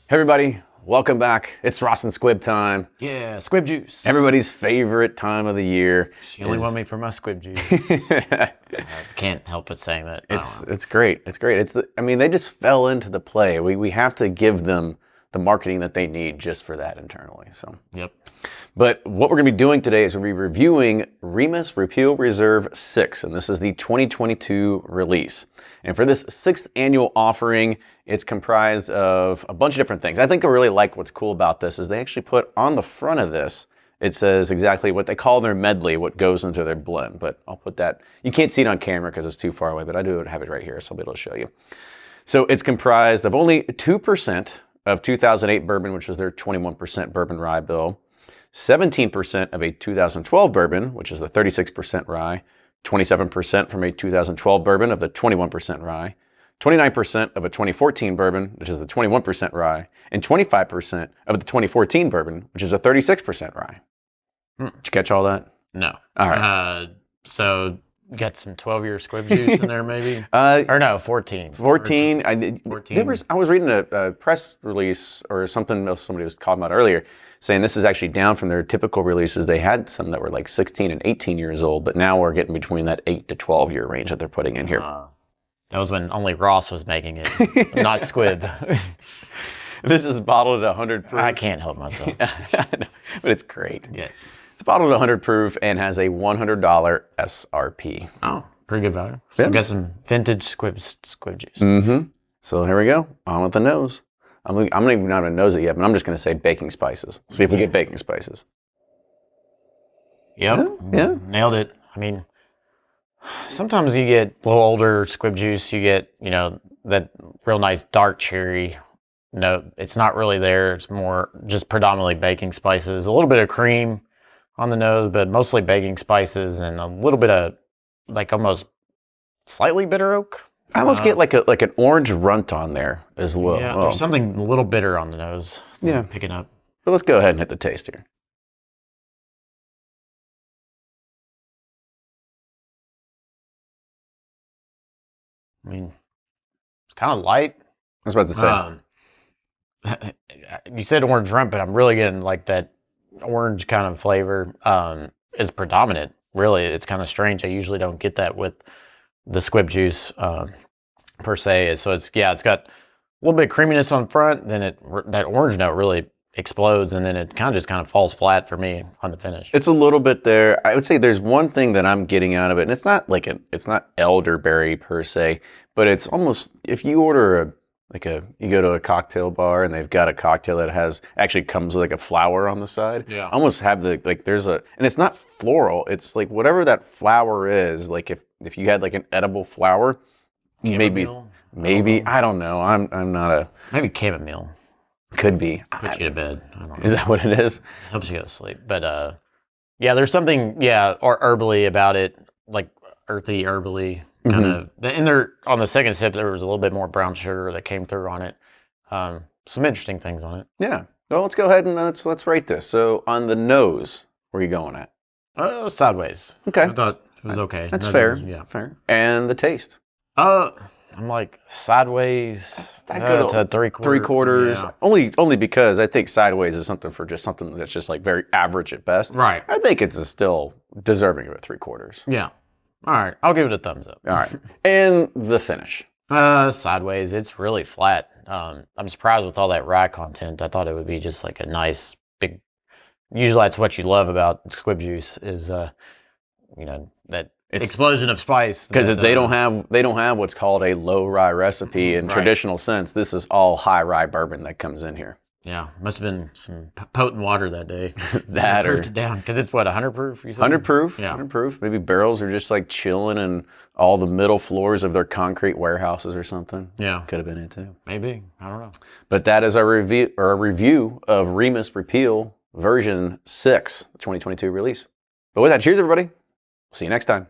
Hey everybody, welcome back. It's Ross and Squib time. Yeah, squib juice. Everybody's favorite time of the year. She only want me for my squib juice. I can't help but saying that. It's great. It's great. They just fell into the play. We have to give them the marketing that they need just for that internally. So. Yep. But what we're going to be doing today is we'll be reviewing Remus Repeal Reserve VI, and this is the 2022 release. And for this 6th annual offering, it's comprised of a bunch of different things. I think I really like what's cool about this is they actually put on the front of this, it says exactly what they call their medley, what goes into their blend. But I'll put that, you can't see it on camera because it's too far away, but I do have it right here, so I'll be able to show you. So it's comprised of only 2% of 2008 bourbon, which is their 21% bourbon rye bill, 17% of a 2012 bourbon, which is the 36% rye, 27% from a 2012 bourbon of the 21% rye, 29% of a 2014 bourbon, which is the 21% rye, and 25% of the 2014 bourbon, which is a 36% rye. Did you catch all that? No. All right. So you got some 12-year squib juice in there, maybe? 14. 14. 14. I was reading a press release or something else somebody was talking about earlier, saying this is actually down from their typical releases. They had some that were like 16 and 18 years old, but now we're getting between that 8 to 12 year range that they're putting in here. That was when only Ross was making it, not Squib. This is bottled at 100 proof. I can't help myself. But it's great. Yes. It's bottled at 100 proof and has a $100 MSRP. Oh, pretty good value. So Yeah. got some vintage squib juice. Mm-hmm. So here we go. On with the nose. I'm not even going to nose it yet, but I'm just going to say baking spices. See if we get baking spices. Yep. Yeah. Nailed it. I mean, sometimes you get a little older squib juice, you get, that real nice dark cherry. No, it's not really there. It's more just predominantly baking spices. A little bit of cream on the nose, but mostly baking spices and a little bit of like almost slightly bitter oak. I almost get like an orange runt on there as well. Yeah, there's something a little bitter on the nose. Yeah. Picking up. But let's go ahead and hit the taste here. I mean, it's kind of light. I was about to say. You said orange runt, but I'm really getting like that orange kind of flavor is predominant. Really, it's kind of strange. I usually don't get that with the squib juice per se. So it's got a little bit of creaminess on front, then that orange note really explodes, and then it kind of falls flat for me on the finish. It's a little bit there. I would say there's one thing that I'm getting out of it, and it's not it's not elderberry per se, but it's almost, if you order you go to a cocktail bar and they've got a cocktail that actually comes with like a flower on the side. Yeah. Almost have and it's not floral. It's like whatever that flower is. Like if you had like an edible flower, Chamomile? maybe I don't know. I'm not a Maybe chamomile. could be. Puts you to bed. I don't know. Is that what it is? Helps you go to sleep. But there's something or herbally about it, like earthy, herbally kind of. And there on the second sip, there was a little bit more brown sugar that came through on it. Some interesting things on it. Yeah. Well, let's go ahead and let's rate this. So on the nose, where are you going at? Sideways. Okay. I thought it was okay. That's fair. Yeah. Fair. And the taste. I'm like sideways to three-quarters. Yeah. Only because I think sideways is something that's just like very average at best. Right. I think it's still deserving of a 3/4. Yeah. All right. I'll give it a thumbs up. All right. And the finish. Sideways. It's really flat. I'm surprised with all that rye content. I thought it would be just like a nice big. Usually that's what you love about squib juice is, that explosion of spice. Because they don't have what's called a low rye recipe in traditional sense. This is all high rye bourbon that comes in here. Yeah, must have been some potent water that day. That or it down because it's 100 proof. You said 100 proof. Yeah, 100 proof. Maybe barrels are just like chilling in all the middle floors of their concrete warehouses or something. Yeah, could have been it too. Maybe, I don't know. But that is our review of Remus Repeal version 6, 2022 release. But with that, cheers everybody. See you next time.